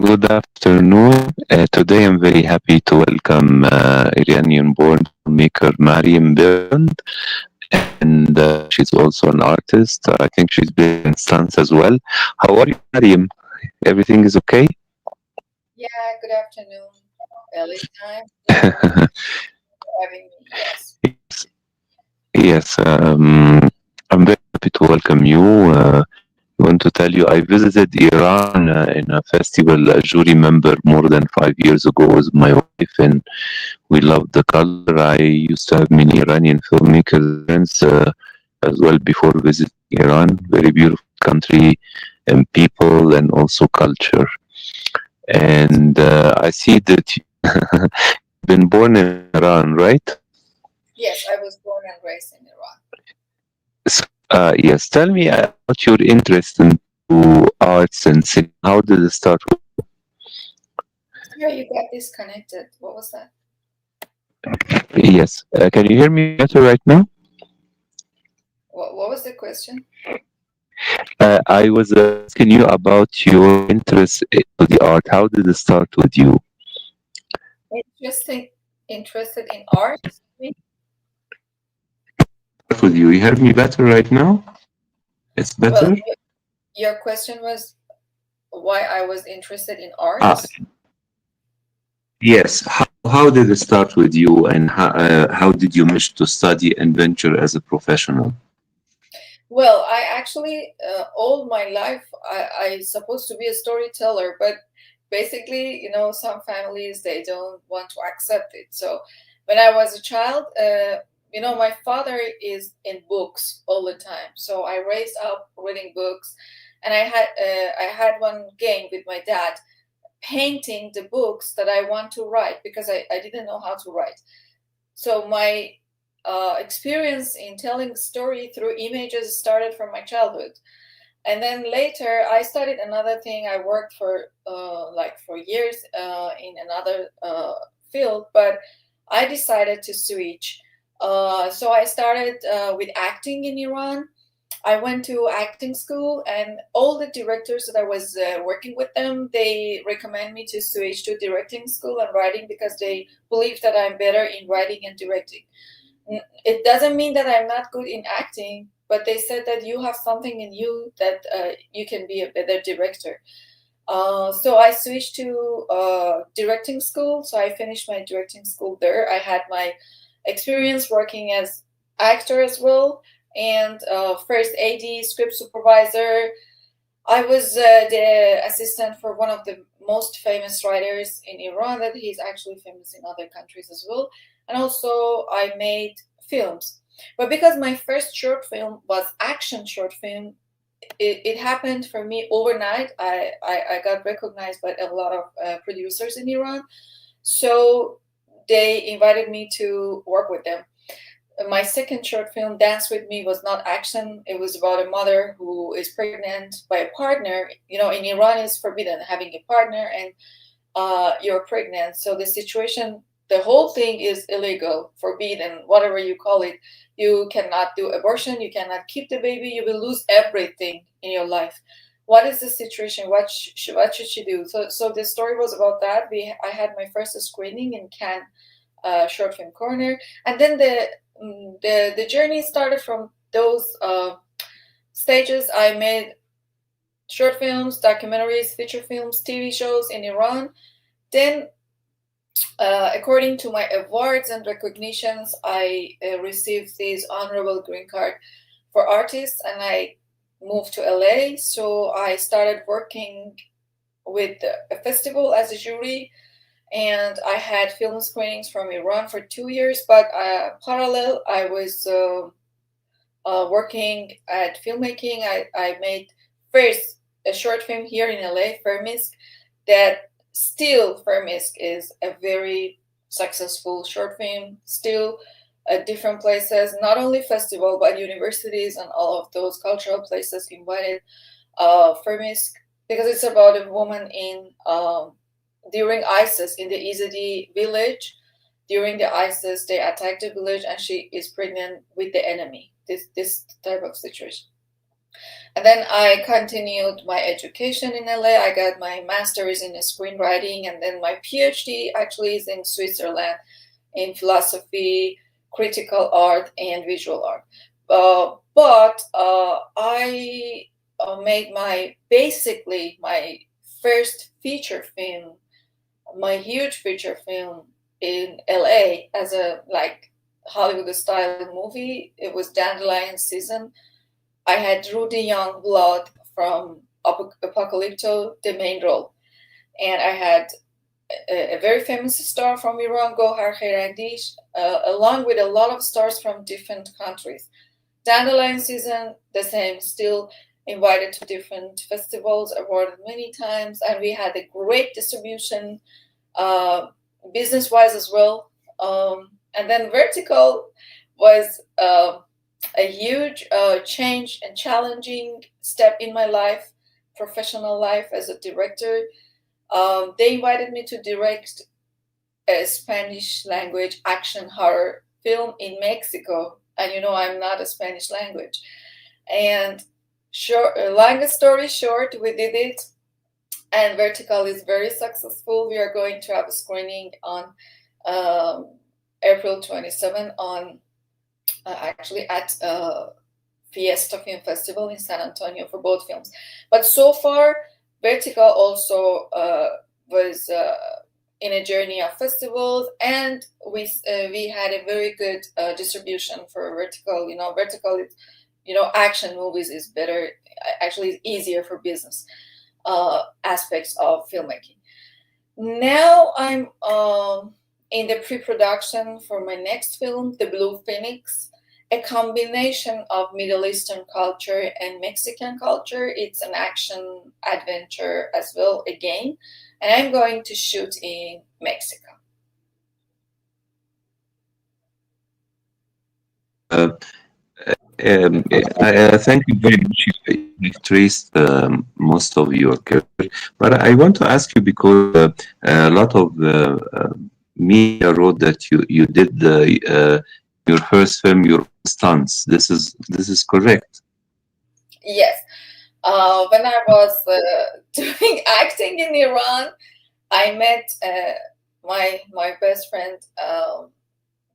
Good afternoon. Today I'm very happy to welcome Iranian-born filmmaker Maryam Pirband, and she's also an artist. I think she's been in stunts as well. How are you, Maryam? Everything is okay? Yeah, good afternoon, LA time. Thank you for having me. Yes. Yes, I'm very happy to welcome you. I want to tell you, I visited Iran in a festival, a jury member more than 5 years ago with my wife, and we loved the culture. I used to have many Iranian filmmakers friends as well before visiting Iran. Very beautiful country and people, and also culture. And I see that you've been born in Iran, right? Yes, I was born and raised in Iran. So, yes, tell me about your interest in arts and cinema. How did it start? Yeah, you got disconnected. What was that? Yes. Can you hear me better right now? What was the question? I was asking you about your interest in the art. How did it start with you? Interested in art? With you. You hear me better right now? It's Well, better? your question was why I was interested in Ah, art. yes. How did it start with you, and how did you manage to study and venture as a professional? Well, I actually, all my life, I supposed to be a storyteller, but basically, some families, they don't want to accept it. So when I was a child, my father is in books all the time. So I raised up reading books, and I had one game with my dad, painting the books that I want to write because I didn't know how to write. So my experience in telling story through images started from my childhood, and then later I studied another thing. I worked for years in another field, but I decided to switch. So I started with acting in Iran. I went to acting school, and all the directors that I was working with them, they recommend me to switch to directing school and writing because they believe that I'm better in writing and directing. It doesn't mean that I'm not good in acting, but they said that you have something in you that you can be a better director. So I switched to directing school. So I finished my directing school there. I had my experience working as actor as well, and first AD, script supervisor. I was the assistant for one of the most famous writers in Iran, that he's actually famous in other countries as well. And also I made films. But because my first short film was action short film, it happened for me overnight. I got recognized by a lot of producers in Iran. So they invited me to work with them. My second short film, Dance With Me, was not action. It was about a mother who is pregnant by a partner. In Iran, it's forbidden having a partner, and you're pregnant. So the whole thing is illegal, forbidden, whatever you call it. You cannot do abortion. You cannot keep the baby. You will lose everything in your life. What is the situation? What should she do? So the story was about that. I had my first screening in Cannes Short Film Corner, and then the journey started from those stages. I made short films, documentaries, feature films, TV shows in Iran. Then, according to my awards and recognitions, I received this honorable green card for artists, and I moved to LA. So I started working with a festival as a jury, and I had film screenings from Iran for 2 years. But parallel, I was working at filmmaking. I made first a short film here in LA, Fermisk, that still Fermisk is a very successful short film, still at different places, not only festival, but universities and all of those cultural places invited Fermisk, because it's about a woman in during ISIS in the Izadi village. During the ISIS, they attacked the village, and she is pregnant with the enemy. This type of situation. And then I continued my education in LA. I got my master's in screenwriting, and then my PhD actually is in Switzerland in philosophy, critical art, and visual art. But I made basically my first feature film, my huge feature film in LA as a Hollywood style movie. It was Dandelion Season. I had Rudy Youngblood from Apocalypto, the main role. And I had a very famous star from Iran, Gohar Kheirandish, along with a lot of stars from different countries. Dandelion Season, the same, still invited to different festivals, awarded many times, and we had a great distribution, business-wise as well. And then Vertical was a huge change and challenging step in my life, professional life as a director. They invited me to direct a Spanish language action horror film in Mexico. And I'm not a Spanish language. And long story short, we did it. And Vertical is very successful. We are going to have a screening on April 27 on actually at Fiesta Film Festival in San Antonio for both films. But so far, Vertical also was in a journey of festivals, and we had a very good distribution for Vertical. Vertical is, action movies is better. Actually, it's easier for business aspects of filmmaking. Now I'm in the pre-production for my next film, The Blue Phoenix, a combination of Middle Eastern culture and Mexican culture. It's an action adventure as well again, and I'm going to shoot in Mexico. I thank you very much. You've traced most of your career, but I want to ask you because a lot of media wrote that you did your first film, your stunts. This is correct. Yes. When I was doing acting in Iran, I met my best friend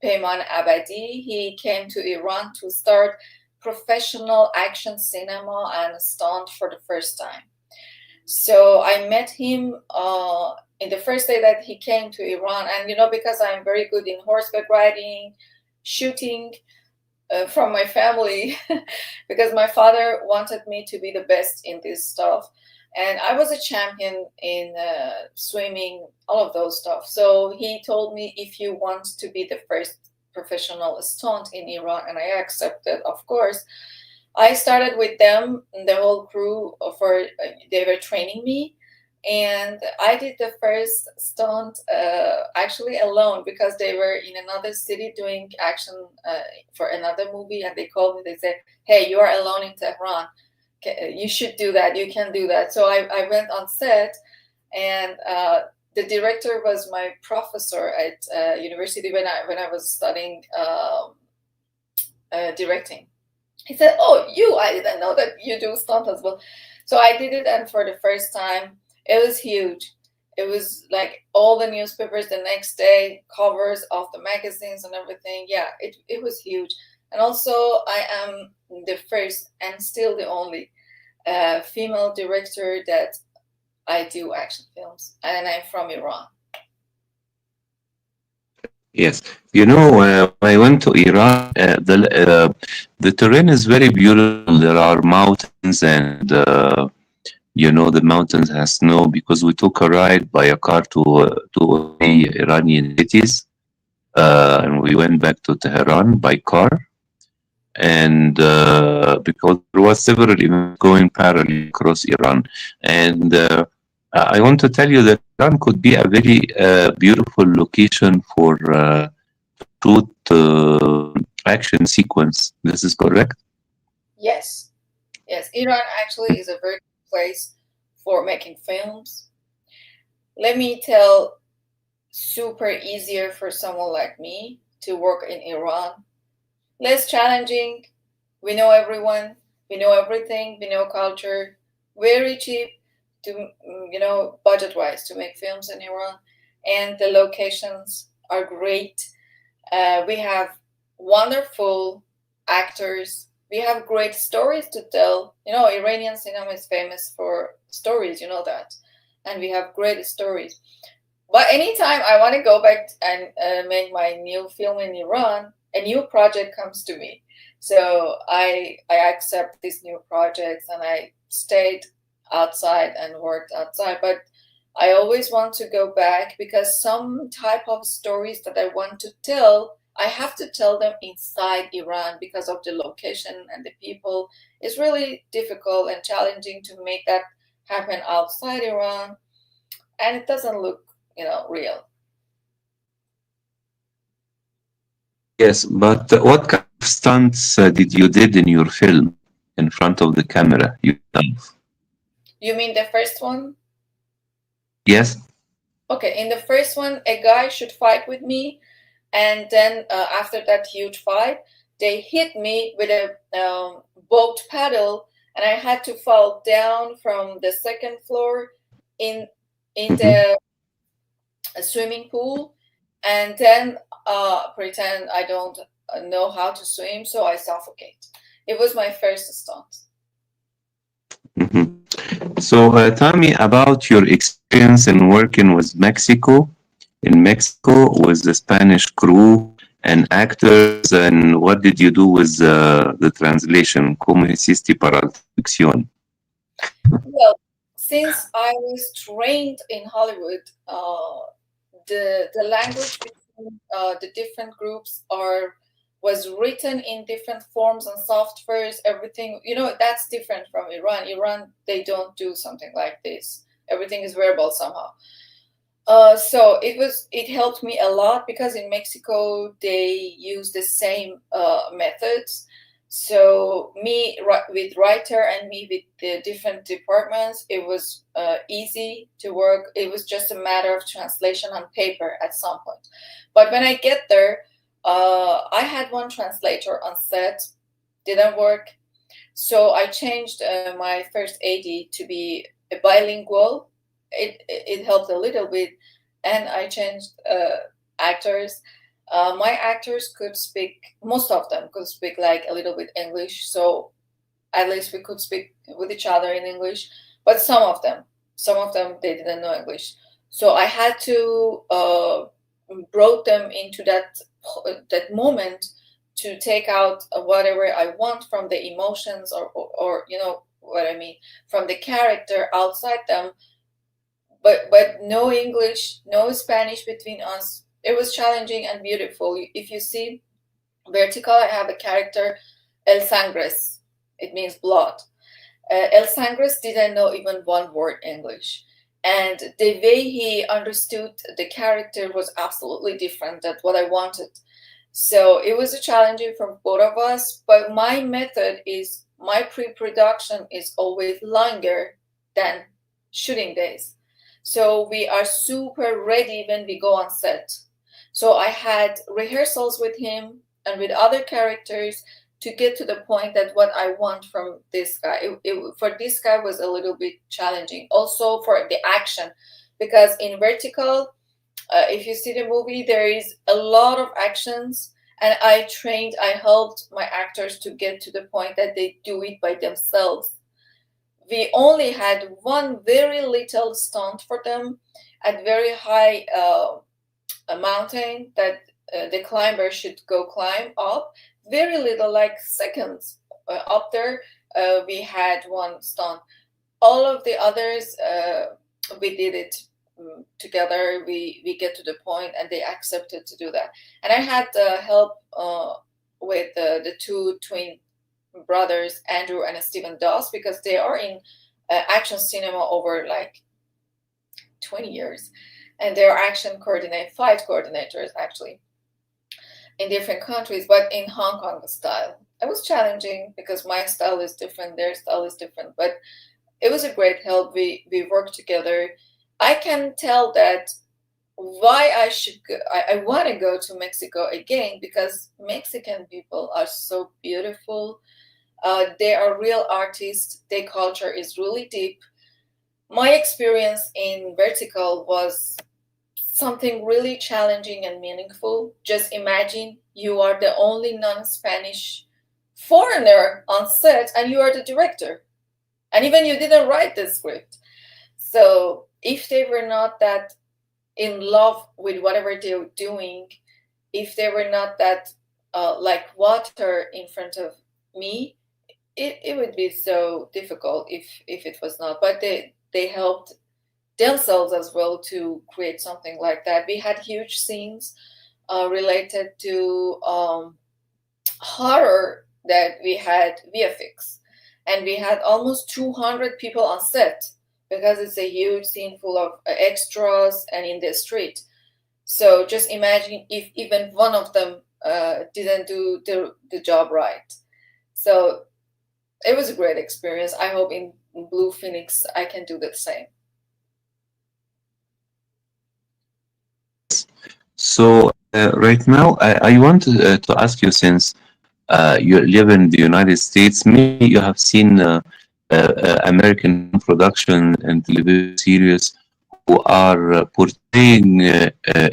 Peyman Abadi. He came to Iran to start professional action cinema and stunt for the first time. So I met him in the first day that he came to Iran. And, because I'm very good in horseback riding, shooting, from my family, because my father wanted me to be the best in this stuff. And I was a champion in swimming, all of those stuff. So he told me, if you want to be the first professional stunt in Iran, and I accepted, of course. I started with them, the whole crew, they were training me. And I did the first stunt actually alone, because they were in another city doing action for another movie. And they called me, they said, hey, you are alone in Tehran. You should do that. You can do that. So I went on set, and the director was my professor at university when I was studying directing. He said, oh, I didn't know that you do stunt as well. So I did it, and for the first time, it was huge. It was like all the newspapers the next day, covers of the magazines and everything. Yeah, it was huge. And also, I am the first and still the only female director that I do action films, and I'm from Iran. Yes, when I went to Iran, the terrain is very beautiful. There are mountains, and the mountains have snow, because we took a ride by a car to Iranian cities, and we went back to Tehran by car. And because there was several events going parallel across Iran, and I want to tell you that Iran could be a very beautiful location for shoot action sequence. This is correct? Yes. Iran actually is a very good place for making films. Let me tell, super easier for someone like me to work in Iran. Less challenging. We know everyone. We know everything. We know culture. Very cheap to, budget-wise to make films in Iran, and the locations are great. We have wonderful actors. We have great stories to tell. Iranian cinema is famous for stories, that. And we have great stories. But anytime I want to go back and make my new film in Iran, a new project comes to me. So I accept these new projects, and I stayed outside and worked outside. But I always want to go back, because some type of stories that I want to tell, I have to tell them inside Iran because of the location and the people. It's really difficult and challenging to make that happen outside Iran, and it doesn't look, real. Yes, but what kind of stunts did you did in your film in front of the camera yourself? You mean the first one? Yes. Okay, in the first one, a guy should fight with me, and then after that huge fight, they hit me with a boat paddle, and I had to fall down from the second floor in the swimming pool, and then pretend I don't know how to swim, so I suffocate. It was my first stunt. So tell me about your experience in working with Mexico, in Mexico with the Spanish crew and actors, and what did you do with the translation? ¿Cómo hiciste para la traducción? Well, since I was trained in Hollywood, the language between the different groups was written in different forms and softwares. Everything, that's different from Iran. Iran, they don't do something like this. Everything is verbal somehow. So it helped me a lot, because in Mexico they use the same methods. So me with writer and me with the different departments, it was easy to work. It was just a matter of translation on paper at some point. But when I get there, I had one translator on set, didn't work. So I changed my first AD to be a bilingual. It helped a little bit, and I changed actors. My actors could speak, most of them could speak like a little bit English, so at least we could speak with each other in English. But some of them they didn't know English, so I had to brought them into that moment to take out whatever I want from the emotions, or you know what I mean, from the character outside them. But no English, no Spanish between us. It was challenging and beautiful. If you see Vertical, I have a character, El Sangres. It means blood. El Sangres didn't know even one word English. And the way he understood the character was absolutely different than what I wanted. So it was a challenging for both of us. But my method is, my pre-production is always longer than shooting days. So we are super ready when we go on set. So I had rehearsals with him and with other characters to get to the point that what I want from this guy. For this guy was a little bit challenging. Also for the action, because in Vertical, if you see the movie, there is a lot of actions, and I helped my actors to get to the point that they do it by themselves. We only had one very little stunt for them at very high a mountain that the climber should go climb up. Very little, like seconds up there. We had one stunt. All of the others, we did it together. We get to the point, and they accepted to do that. And I had help with the two twin brothers, Andrew and Steven Dasz, because they are in action cinema over like 20 years, and they're fight coordinators actually in different countries, but in Hong Kong style. It was challenging because my style is different, their style is different, but it was a great help. We worked together. I can tell that why I want to go to Mexico again, because Mexican people are so beautiful. They are real artists. Their culture is really deep. My experience in Vertical was something really challenging and meaningful. Just imagine you are the only non-Spanish foreigner on set and you are the director. And even you didn't write the script. So if they were not that in love with whatever they were doing, if they were not that like water in front of me, it would be so difficult if it was not. But they helped themselves as well to create something like that. We had huge scenes related to horror that we had VFX, and we had almost 200 people on set because it's a huge scene full of extras and in the street. So just imagine if even one of them didn't do the job right. So it was a great experience. I hope in Blue Phoenix I can do the same. So right now, I want to ask you, since you live in the United States, maybe you have seen American production and television series who are portraying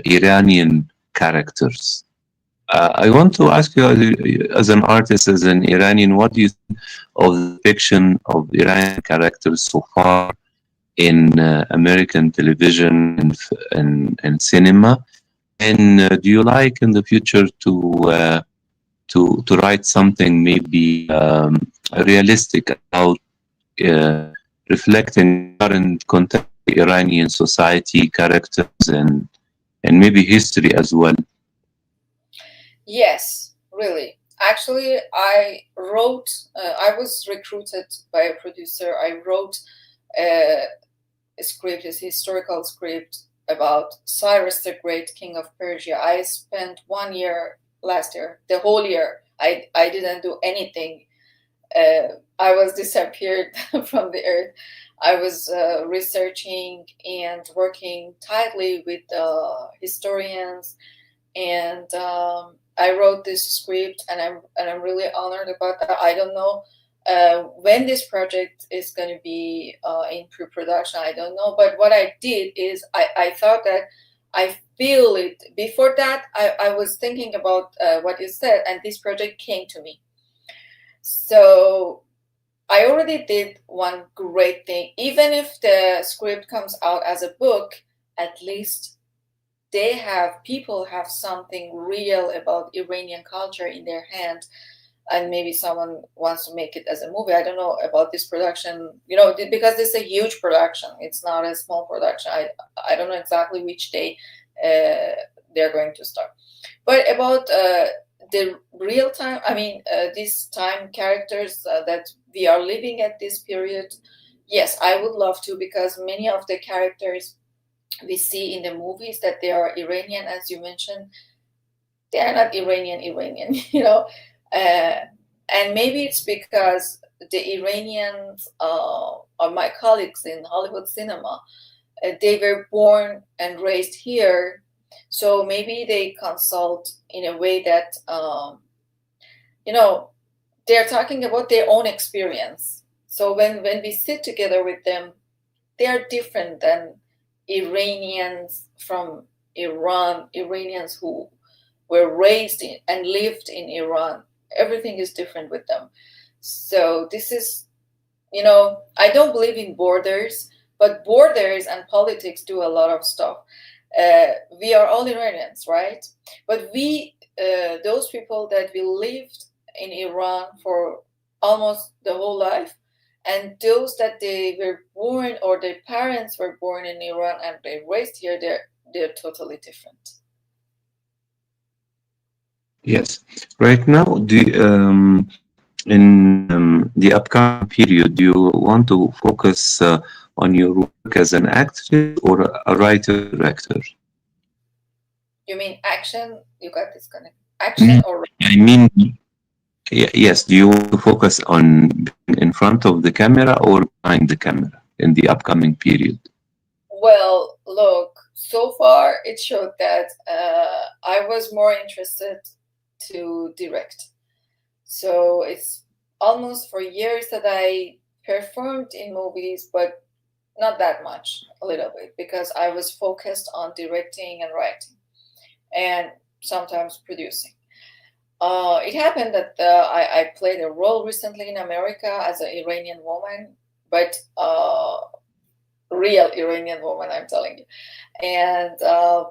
Iranian characters. I want to ask you, as an artist, as an Iranian, what do you think of the fiction of Iranian characters so far in American television and cinema? And do you like in the future to write something maybe realistic about reflecting current contemporary Iranian society, characters, and maybe history as well? Yes, really. Actually, I wrote, I was recruited by a producer. I wrote a script, a historical script about Cyrus the Great, King of Persia. I spent 1 year last year, the whole year. I didn't do anything. I was disappeared from the earth. I was researching and working tightly with historians, and I wrote this script, and I'm really honored about that. I don't know when this project is going to be in pre-production. I don't know, but what I did is I thought that I feel it. Before that, I was thinking about what you said, and this project came to me. So I already did one great thing. Even if the script comes out as a book, at least people have something real about Iranian culture in their hand, and maybe someone wants to make it as a movie. I don't know about this production, because this is a huge production. It's not a small production. I don't know exactly which day they're going to start. But about the real time, these time characters that we are living at this period, yes, I would love to, because many of the characters we see in the movies that they are Iranian, as you mentioned, they are not Iranian, and maybe it's because the Iranians are my colleagues in Hollywood cinema. They were born and raised here, so maybe they consult in a way that they're talking about their own experience. So when we sit together with them, they are different than Iranians from Iran, Iranians who were raised in and lived in Iran. Everything is different with them. So this is, I don't believe in borders, but borders and politics do a lot of stuff. We are all Iranians, right? But we, those people that we lived in Iran for almost the whole life, and those that they were born or their parents were born in Iran and they raised here, they're totally different. Yes. Right now, in the upcoming period, do you want to focus on your work as an actress or a writer-director? You mean action? You got disconnected. Action or? I mean, yes. Do you want to focus on being in front of the camera or behind the camera in the upcoming period? Well, look, so far it showed that I was more interested to direct. So it's almost for years that I performed in movies, but not that much, a little bit, because I was focused on directing and writing and sometimes producing. It happened that I played a role recently in America as an Iranian woman, but real Iranian woman, I'm telling you. And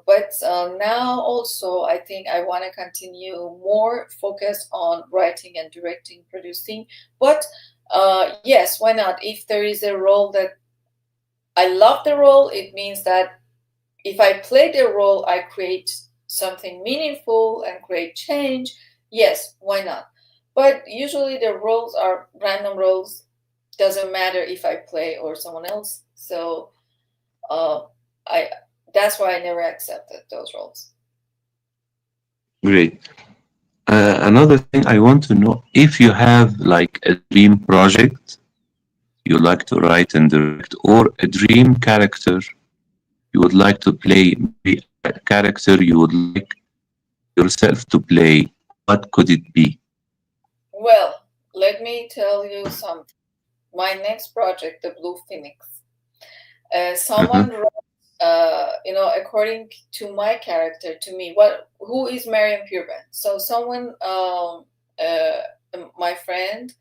but now also I think I want to continue more focused on writing and directing, producing. But yes, why not? If there is a role that I love the role, it means that if I play the role, I create something meaningful and create change. Yes, why not? But usually the roles are random roles. Doesn't matter if I play or someone else. So I that's why I never accepted those roles. Great. Another thing I want to know, if you have like a dream project you like to write and direct, or a dream character you would like to play, maybe a character you would like yourself to play, what could it be? Well, let me tell you something. My next project, The Blue Phoenix. Someone wrote, according to my character, to me, who is Maryam Pirband? So someone, my friend,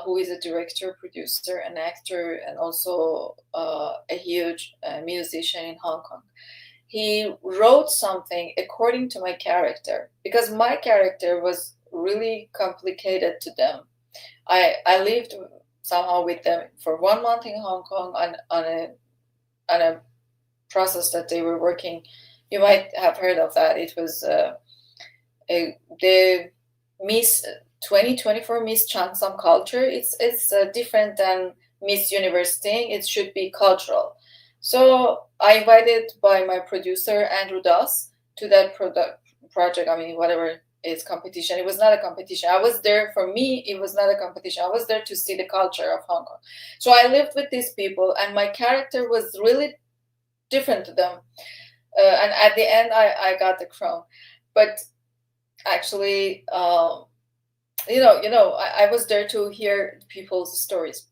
who is a director, producer, an actor, and also a huge musician in Hong Kong. He wrote something according to my character, because my character was really complicated to them. I lived somehow with them for 1 month in Hong Kong on a process that they were working. You might have heard of that. It was the Miss 2024 Miss Chansam culture. It's different than Miss Universe thing. It should be cultural. So I invited by my producer Andrew Dasz to that project. I mean, whatever is competition. It was not a competition. I was there, for me, it was not a competition. I was there to see the culture of Hong Kong. So I lived with these people, and my character was really different to them. And at the end, I got the crown. But actually, I was there to hear people's stories.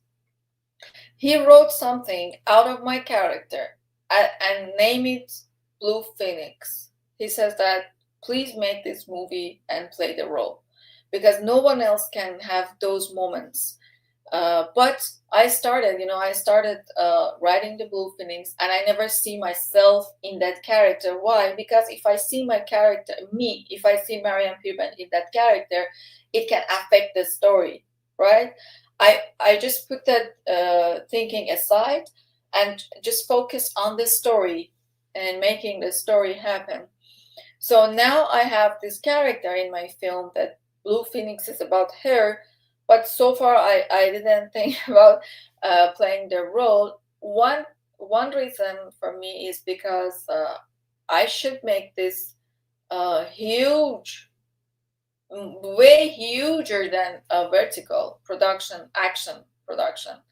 He wrote something out of my character and named it Blue Phoenix. He says that please make this movie and play the role, because no one else can have those moments. But I started writing the Blue Phoenix, and I never see myself in that character. Why? Because if I see my character, if I see Maryam Pirband in that character, it can affect the story, right? I just put that thinking aside and just focus on the story and making the story happen. So now I have this character in my film that Blue Phoenix is about her, but so far I didn't think about playing the role. One reason for me is because I should make this huge, way huger than a vertical production, action production,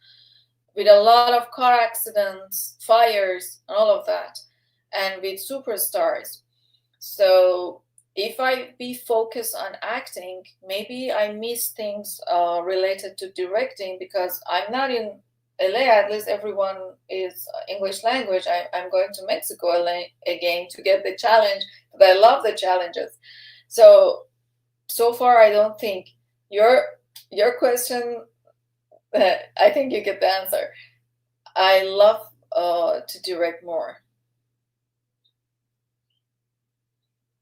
with a lot of car accidents, fires, and all of that, and with superstars. So if I be focused on acting, maybe I miss things related to directing, because I'm not in LA. At least everyone is English language. I'm going to Mexico again to get the challenge, but I love the challenges. So far, I don't think your question, I think you get the answer. I love to direct more.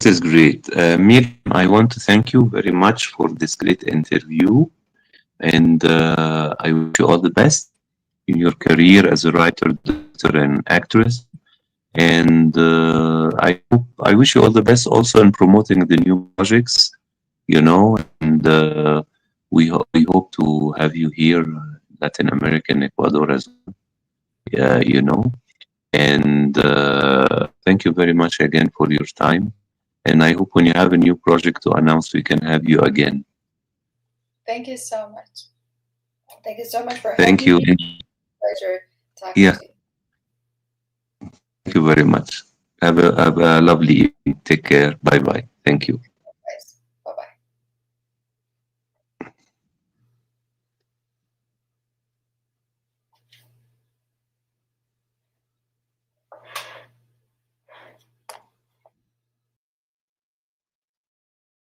This is great. Miriam, I want to thank you very much for this great interview, and I wish you all the best in your career as a writer, director, and actress. And I wish you all the best also in promoting the new projects, and we hope to have you here, Latin America and Ecuador as well, and thank you very much again for your time. And I hope when you have a new project to announce, we can have you again. Thank you so much. Thank you so much for having me. Thank you. Pleasure talking to you. Thank you very much. Have a lovely evening. Take care. Bye-bye. Thank you.